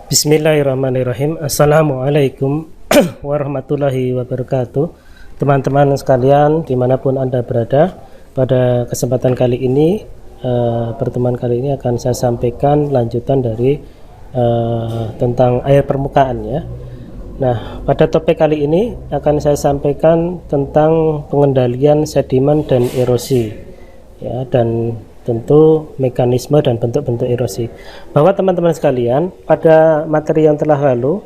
Bismillahirrahmanirrahim. Assalamualaikum warahmatullahi wabarakatuh. Teman-teman sekalian dimanapun Anda berada, pada kesempatan kali ini pertemuan kali ini akan saya sampaikan lanjutan dari tentang air permukaan ya. Nah, pada topik kali ini akan saya sampaikan tentang pengendalian sedimen dan erosi ya, dan tentu mekanisme dan bentuk-bentuk erosi. Bahwa teman-teman sekalian, pada materi yang telah lalu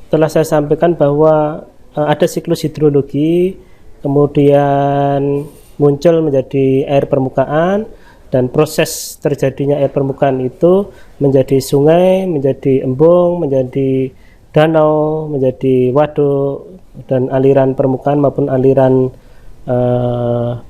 telah saya sampaikan bahwa ada siklus hidrologi, kemudian muncul menjadi air permukaan, dan proses terjadinya air permukaan itu menjadi sungai, menjadi embung, menjadi danau, menjadi waduk, dan aliran permukaan maupun aliran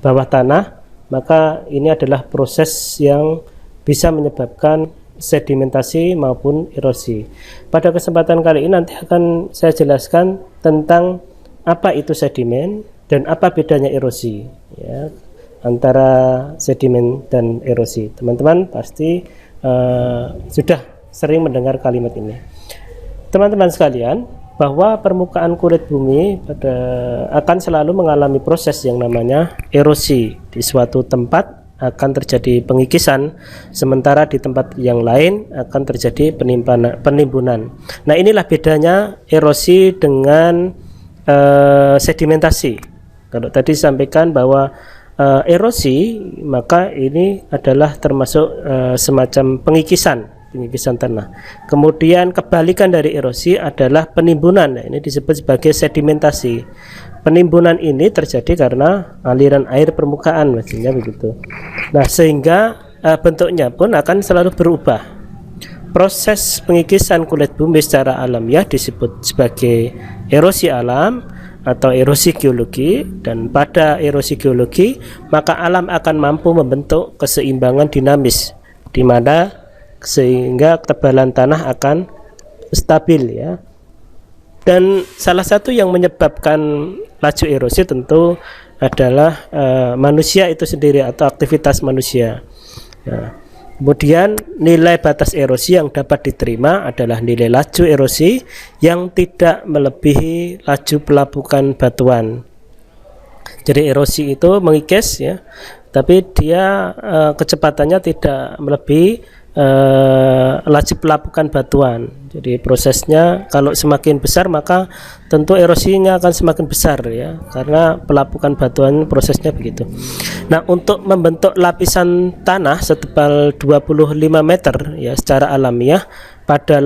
bawah tanah. Maka ini adalah proses yang bisa menyebabkan sedimentasi maupun erosi. Pada kesempatan kali ini nanti akan saya jelaskan tentang apa itu sedimen dan apa bedanya erosi ya, antara sedimen dan erosi. Teman-teman pasti sudah sering mendengar kalimat ini. Teman-teman sekalian, bahwa permukaan kulit bumi akan selalu mengalami proses yang namanya erosi. Di suatu tempat akan terjadi pengikisan, sementara di tempat yang lain akan terjadi penimbunan. Nah, inilah bedanya erosi dengan sedimentasi. Kalau tadi disampaikan bahwa erosi, maka ini adalah termasuk semacam pengikisan tanah. Kemudian kebalikan dari erosi adalah penimbunan. Nah, ini disebut sebagai sedimentasi. Penimbunan ini terjadi karena aliran air permukaan, maksudnya begitu. Nah, sehingga bentuknya pun akan selalu berubah. Proses pengikisan kulit bumi secara alamiah disebut sebagai erosi alam atau erosi geologi, dan pada erosi geologi maka alam akan mampu membentuk keseimbangan dinamis di mana sehingga ketebalan tanah akan stabil ya. Dan salah satu yang menyebabkan laju erosi tentu adalah manusia itu sendiri atau aktivitas manusia ya. Kemudian nilai batas erosi yang dapat diterima adalah nilai laju erosi yang tidak melebihi laju pelapukan batuan. Jadi erosi itu mengikis ya, tapi dia kecepatannya tidak melebihi laju pelapukan batuan. Jadi prosesnya kalau semakin besar maka tentu erosinya akan semakin besar ya, karena pelapukan batuan prosesnya begitu. Nah, untuk membentuk lapisan tanah setebal 25 meter ya secara alamiah pada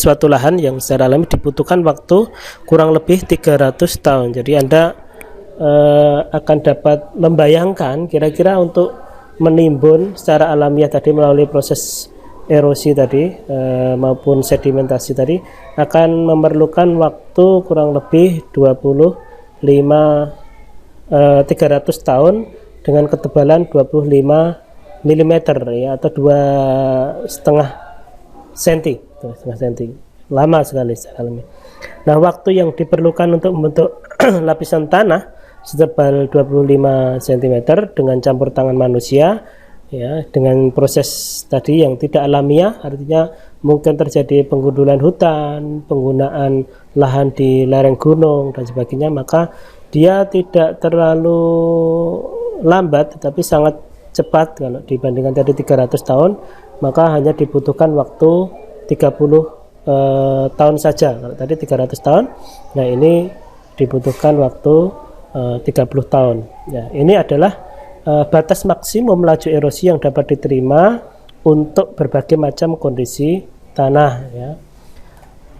suatu lahan yang secara alami dibutuhkan waktu kurang lebih 300 tahun. Jadi Anda akan dapat membayangkan kira-kira untuk menimbun secara alamiah tadi melalui proses erosi tadi maupun sedimentasi tadi akan memerlukan waktu kurang lebih 300 tahun dengan ketebalan 25 mm ya, atau 2,5 cm. Lama sekali secara alamiah. Nah, waktu yang diperlukan untuk membentuk lapisan tanah setebal 25 cm dengan campur tangan manusia ya, dengan proses tadi yang tidak alamiah, artinya mungkin terjadi penggundulan hutan, penggunaan lahan di lereng gunung dan sebagainya, maka dia tidak terlalu lambat tetapi sangat cepat. Kalau dibandingkan tadi 300 tahun maka hanya dibutuhkan waktu 30 tahun saja. Kalau tadi 300 tahun, nah ini dibutuhkan waktu 30 tahun ya. Ini adalah batas maksimum laju erosi yang dapat diterima untuk berbagai macam kondisi tanah ya.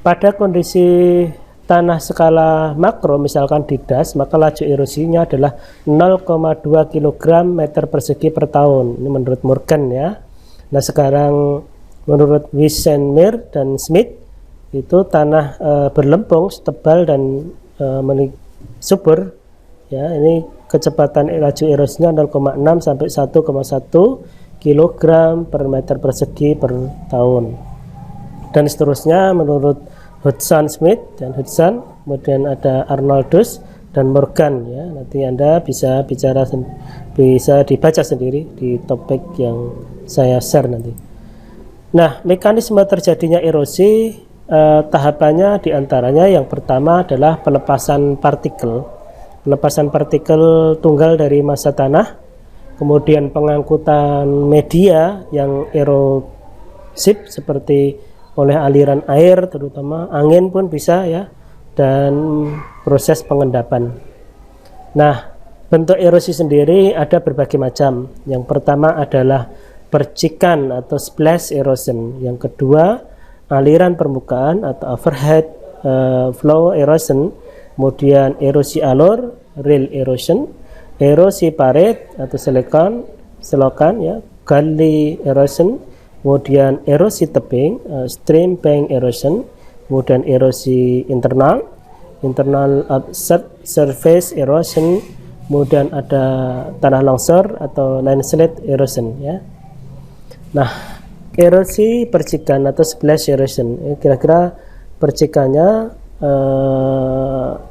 Pada kondisi tanah skala makro misalkan di das, maka laju erosinya adalah 0,2 kg meter persegi per tahun. Ini menurut Morgan ya. Nah, sekarang menurut Wissenmeer dan Smith itu tanah berlempung, tebal dan subur ya, ini kecepatan laju erosinya 0,6 sampai 1,1 kg per meter persegi per tahun. Dan seterusnya menurut Hudson Smith dan Hudson, kemudian ada Arnoldus dan Morgan ya. Nanti Anda bisa dibaca sendiri di topik yang saya share nanti. Nah, mekanisme terjadinya erosi tahapannya diantaranya yang pertama adalah pelepasan partikel. Pelepasan partikel tunggal dari massa tanah, kemudian pengangkutan media yang erosif seperti oleh aliran air, terutama angin pun bisa ya, dan proses pengendapan. Nah, bentuk erosi sendiri ada berbagai macam. Yang pertama adalah percikan atau splash erosion. Yang kedua, aliran permukaan atau overhead flow erosion. Kemudian erosi alur, rill erosion, erosi parit atau selokan ya, gully erosion, kemudian erosi tebing, stream bank erosion, kemudian erosi internal surface erosion, kemudian ada tanah longsor atau landslide erosion ya. Nah, erosi percikan atau splash erosion, kira-kira percikannya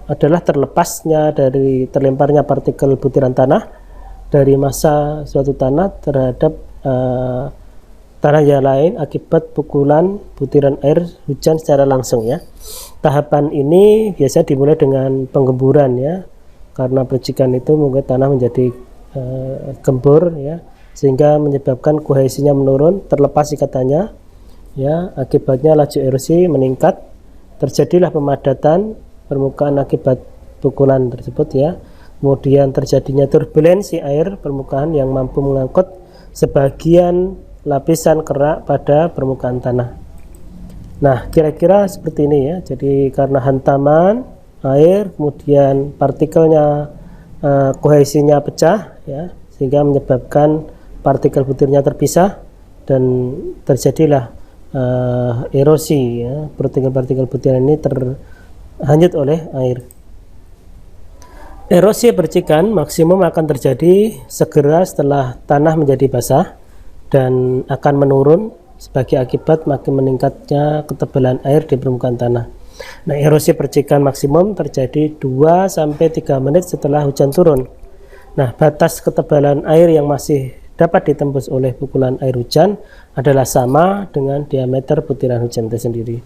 adalah terlepasnya dari terlemparnya partikel butiran tanah dari massa suatu tanah terhadap tanah yang lain akibat pukulan butiran air hujan secara langsung ya. Tahapan ini biasa dimulai dengan penggemburan ya, karena percikan itu membuat tanah menjadi gembur ya, sehingga menyebabkan kohesinya menurun, terlepas ikatannya ya, akibatnya laju erosi meningkat, terjadilah pemadatan permukaan akibat pukulan tersebut ya. Kemudian terjadinya turbulensi air permukaan yang mampu mengangkut sebagian lapisan kerak pada permukaan tanah. Nah, kira-kira seperti ini ya. Jadi karena hantaman air, kemudian partikelnya kohesinya pecah ya, sehingga menyebabkan partikel butirnya terpisah dan terjadilah erosi ya. Partikel-partikel butiran ini terhanyut oleh air. Erosi percikan maksimum akan terjadi segera setelah tanah menjadi basah dan akan menurun sebagai akibat makin meningkatnya ketebalan air di permukaan tanah. Nah, erosi percikan maksimum terjadi 2-3 menit setelah hujan turun. Nah, batas ketebalan air yang masih dapat ditembus oleh pukulan air hujan adalah sama dengan diameter butiran hujan itu sendiri.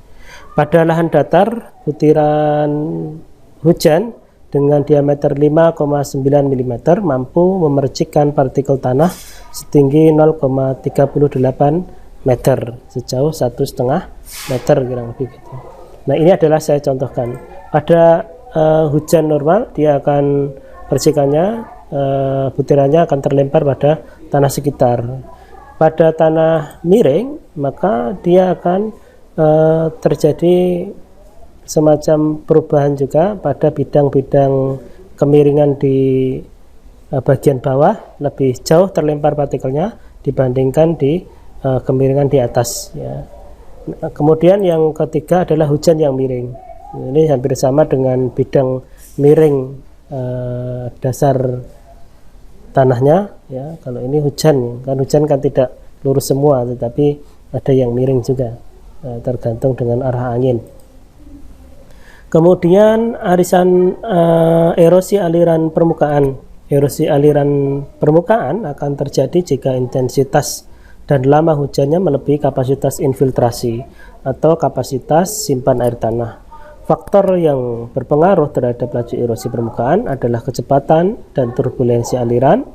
Pada lahan datar, butiran hujan dengan diameter 5,9 mm mampu memercikkan partikel tanah setinggi 0,38 meter sejauh 1,5 meter kurang lebih gitu. Nah, ini adalah saya contohkan. Pada hujan normal dia akan percikannya, butirannya akan terlempar pada tanah sekitar. Pada tanah miring maka dia akan terjadi semacam perubahan juga pada bidang-bidang kemiringan di bagian bawah, lebih jauh terlempar partikelnya dibandingkan di kemiringan di atas ya. Kemudian yang ketiga adalah hujan yang miring. Ini hampir sama dengan bidang miring dasar tanahnya ya. Kalau ini hujan kan tidak lurus semua, tetapi ada yang miring juga, tergantung dengan arah angin. Kemudian arisan erosi aliran permukaan. Erosi aliran permukaan akan terjadi jika intensitas dan lama hujannya melebihi kapasitas infiltrasi atau kapasitas simpan air tanah. Faktor yang berpengaruh terhadap laju erosi permukaan adalah kecepatan dan turbulensi aliran,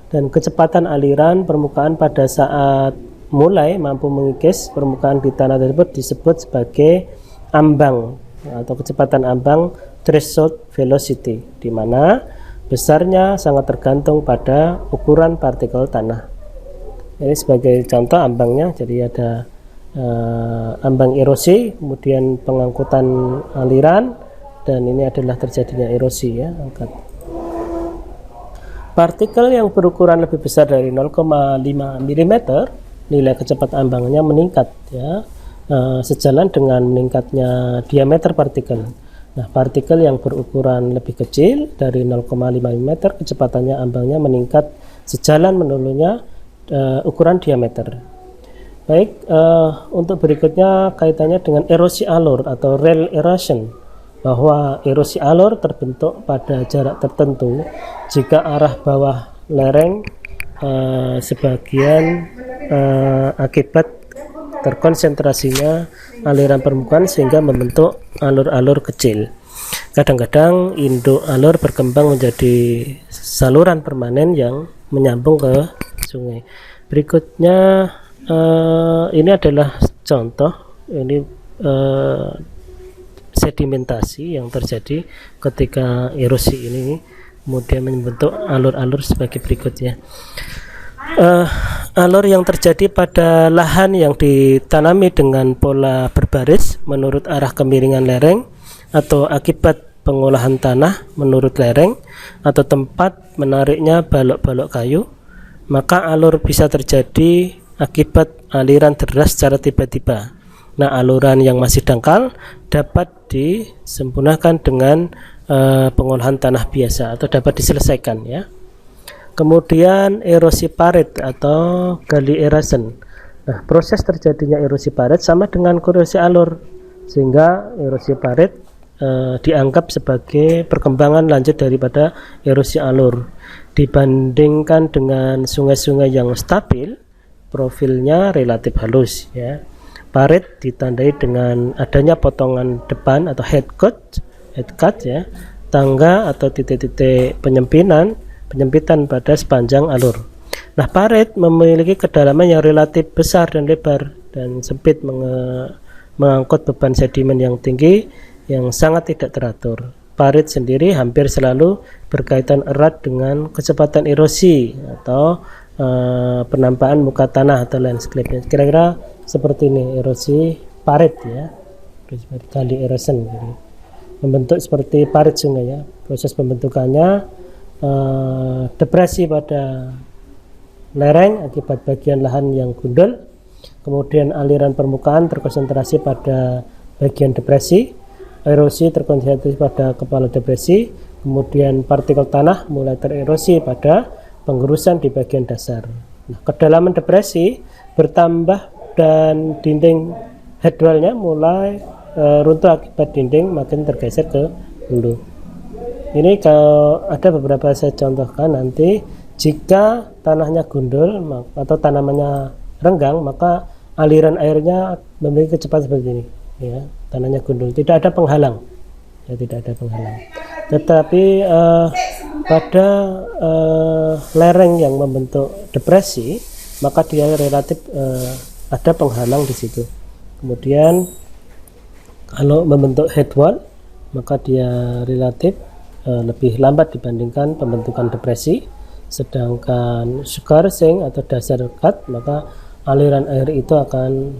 dan kecepatan aliran permukaan pada saat mulai mampu mengikis permukaan di tanah tersebut disebut sebagai ambang atau kecepatan ambang, threshold velocity, di mana besarnya sangat tergantung pada ukuran partikel tanah. Ini sebagai contoh ambangnya, jadi ada ambang erosi, kemudian pengangkutan aliran, dan ini adalah terjadinya erosi ya, angkat. Partikel yang berukuran lebih besar dari 0,5 mm, nilai kecepatan ambangnya meningkat ya, sejalan dengan meningkatnya diameter partikel. Nah, partikel yang berukuran lebih kecil dari 0,5 mm, kecepatannya ambangnya meningkat sejalan menurunnya ukuran diameter. Baik, untuk berikutnya kaitannya dengan erosi alur atau rail erosion, bahwa erosi alur terbentuk pada jarak tertentu jika arah bawah lereng sebagian akibat terkonsentrasinya aliran permukaan sehingga membentuk alur-alur kecil. Kadang-kadang induk alur berkembang menjadi saluran permanen yang menyambung ke sungai. Berikutnya ini adalah contoh, ini sedimentasi yang terjadi ketika erosi ini kemudian membentuk alur-alur sebagai berikutnya. Alur yang terjadi pada lahan yang ditanami dengan pola berbaris menurut arah kemiringan lereng atau akibat pengolahan tanah menurut lereng atau tempat menariknya balok-balok kayu, maka alur bisa terjadi akibat aliran deras secara tiba-tiba. Nah, aluran yang masih dangkal dapat disempurnakan dengan pengolahan tanah biasa atau dapat diselesaikan, ya. Kemudian erosi parit atau gully erosion. Nah, proses terjadinya erosi parit sama dengan erosi alur, sehingga erosi parit dianggap sebagai perkembangan lanjut daripada erosi alur. Dibandingkan dengan sungai-sungai yang stabil, profilnya relatif halus, ya. Parit ditandai dengan adanya potongan depan atau head cut, ya, tangga atau titik-titik penyempitan pada sepanjang alur. Nah, parit memiliki kedalaman yang relatif besar dan lebar dan sempit, mengangkut beban sedimen yang tinggi yang sangat tidak teratur. Parit sendiri hampir selalu berkaitan erat dengan kecepatan erosi atau penampakan muka tanah atau landscape. Kira-kira seperti ini erosi parit, ya, gully erosion, membentuk seperti parit sungai, ya. Proses pembentukannya depresi pada lereng akibat bagian lahan yang gundul, kemudian aliran permukaan terkonsentrasi pada bagian depresi, erosi terkonsentrasi pada kepala depresi, kemudian partikel tanah mulai tererosi pada penggerusan di bagian dasar. Nah, kedalaman depresi bertambah dan dinding headwall-nya mulai runtuh akibat dinding makin tergeser ke hulu. Ini kalau ada beberapa saya contohkan nanti. Jika tanahnya gundul atau tanamannya renggang, maka aliran airnya memiliki kecepatan seperti ini, ya. Tanahnya gundul, tidak ada penghalang, ya, tidak ada penghalang. Tetapi pada lereng yang membentuk depresi, maka dia relatif ada penghalang di situ. Kemudian kalau membentuk headwall, maka dia relatif lebih lambat dibandingkan pembentukan depresi. Sedangkan scarcing atau dasar cut, maka aliran air itu akan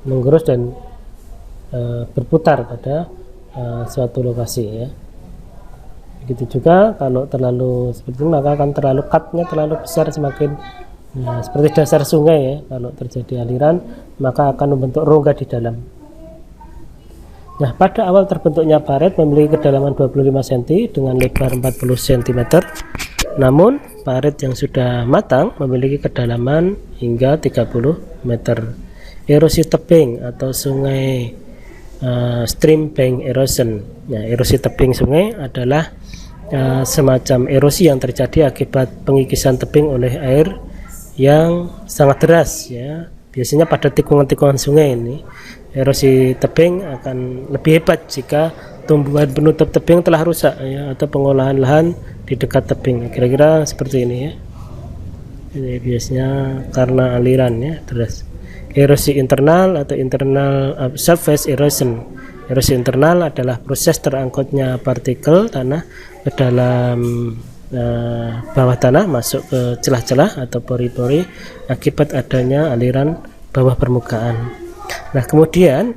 menggerus dan berputar pada suatu lokasi, ya. Begitu juga kalau terlalu seperti ini, maka akan terlalu cutnya terlalu besar, semakin seperti dasar sungai, ya. Kalau terjadi aliran, maka akan membentuk rongga di dalam. Nah, pada awal terbentuknya parit memiliki kedalaman 25 cm dengan lebar 40 cm. Namun, parit yang sudah matang memiliki kedalaman hingga 30 meter. Erosi tebing atau sungai stream bank erosion. Nah, erosi tebing sungai adalah semacam erosi yang terjadi akibat pengikisan tebing oleh air yang sangat deras, ya. Biasanya pada tikungan-tikungan sungai ini. Erosi tebing akan lebih hebat jika tumbuhan penutup tebing telah rusak, ya, atau pengolahan lahan di dekat tebing. Kira-kira seperti ini, ya. Ini biasanya karena aliran, ya, deras. Erosi internal atau internal surface erosion. Erosi internal adalah proses terangkutnya partikel tanah ke dalam bawah tanah, masuk ke celah-celah atau pori-pori akibat adanya aliran bawah permukaan. Nah, kemudian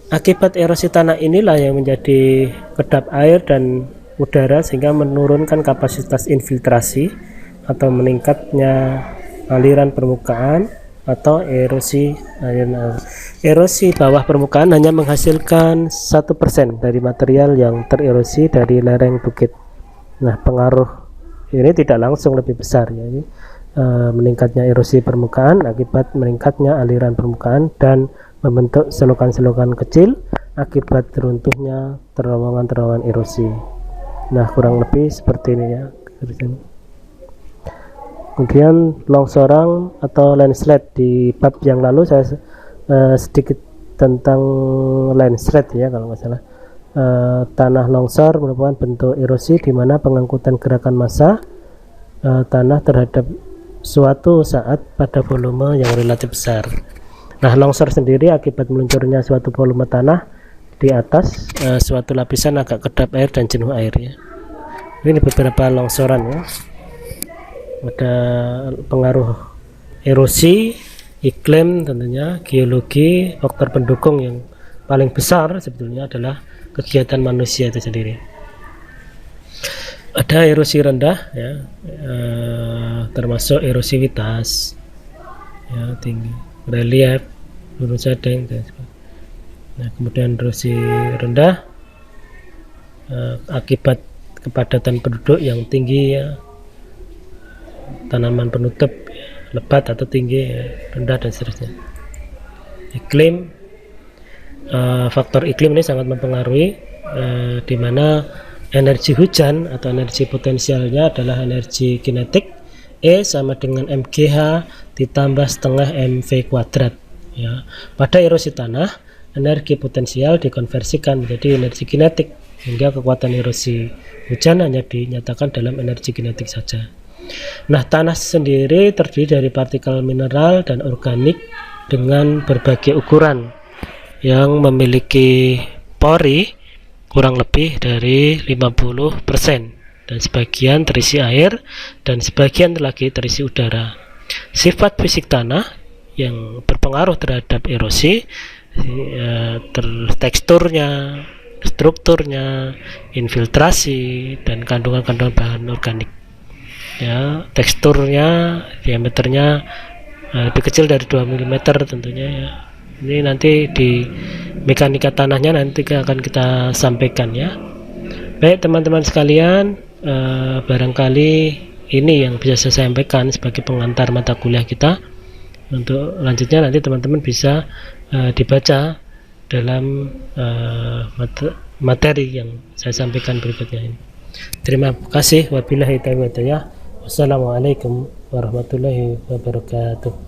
akibat erosi tanah inilah yang menjadi kedap air dan udara sehingga menurunkan kapasitas infiltrasi atau meningkatnya aliran permukaan atau erosi. Erosi bawah permukaan hanya menghasilkan 1% dari material yang tererosi dari lereng bukit. Nah, pengaruh ini tidak langsung lebih besar, ya. Meningkatnya erosi permukaan akibat meningkatnya aliran permukaan dan membentuk selokan-selokan kecil akibat runtuhnya terowongan-terowongan erosi. Nah, kurang lebih seperti ini, ya. Kemudian longsoran atau landslide, di bab yang lalu saya sedikit tentang landslide ya kalau nggak salah. Tanah longsor merupakan bentuk erosi di mana pengangkutan gerakan massa tanah terhadap suatu saat pada volume yang relatif besar. Nah, longsor sendiri akibat meluncurnya suatu volume tanah di atas suatu lapisan agak kedap air dan jenuh air ya. Ini beberapa longsoran ya. Ada pengaruh erosi, iklim tentunya, geologi, faktor pendukung yang paling besar sebetulnya adalah kegiatan manusia itu sendiri. Ada erosi rendah ya, termasuk erosivitas ya, tinggi, relief, lurus sedeng dan sebagainya. Nah, kemudian erosi rendah akibat kepadatan penduduk yang tinggi ya, tanaman penutup lebat atau tinggi ya, rendah dan seterusnya. Iklim, faktor iklim ini sangat mempengaruhi di mana energi hujan atau energi potensialnya adalah energi kinetik E sama dengan MGH ditambah setengah MV kuadrat ya. Pada erosi tanah, energi potensial dikonversikan menjadi energi kinetik hingga kekuatan erosi hujan hanya dinyatakan dalam energi kinetik saja. Nah, tanah sendiri terdiri dari partikel mineral dan organik dengan berbagai ukuran yang memiliki pori kurang lebih dari 50% dan sebagian terisi air dan sebagian lagi terisi udara. Sifat fisik tanah yang berpengaruh terhadap erosi, teksturnya, strukturnya, infiltrasi, dan kandungan-kandungan bahan organik. Ya, teksturnya, diameternya lebih kecil dari 2 mm tentunya ya. Ini nanti di mekanika tanahnya nanti akan kita sampaikan ya. Baik teman-teman sekalian, barangkali ini yang bisa saya sampaikan sebagai pengantar mata kuliah kita. Untuk lanjutnya nanti teman-teman bisa dibaca dalam materi yang saya sampaikan berikutnya ini. Terima kasih. Wabillahi taufiq. Wassalamualaikum warahmatullahi wabarakatuh.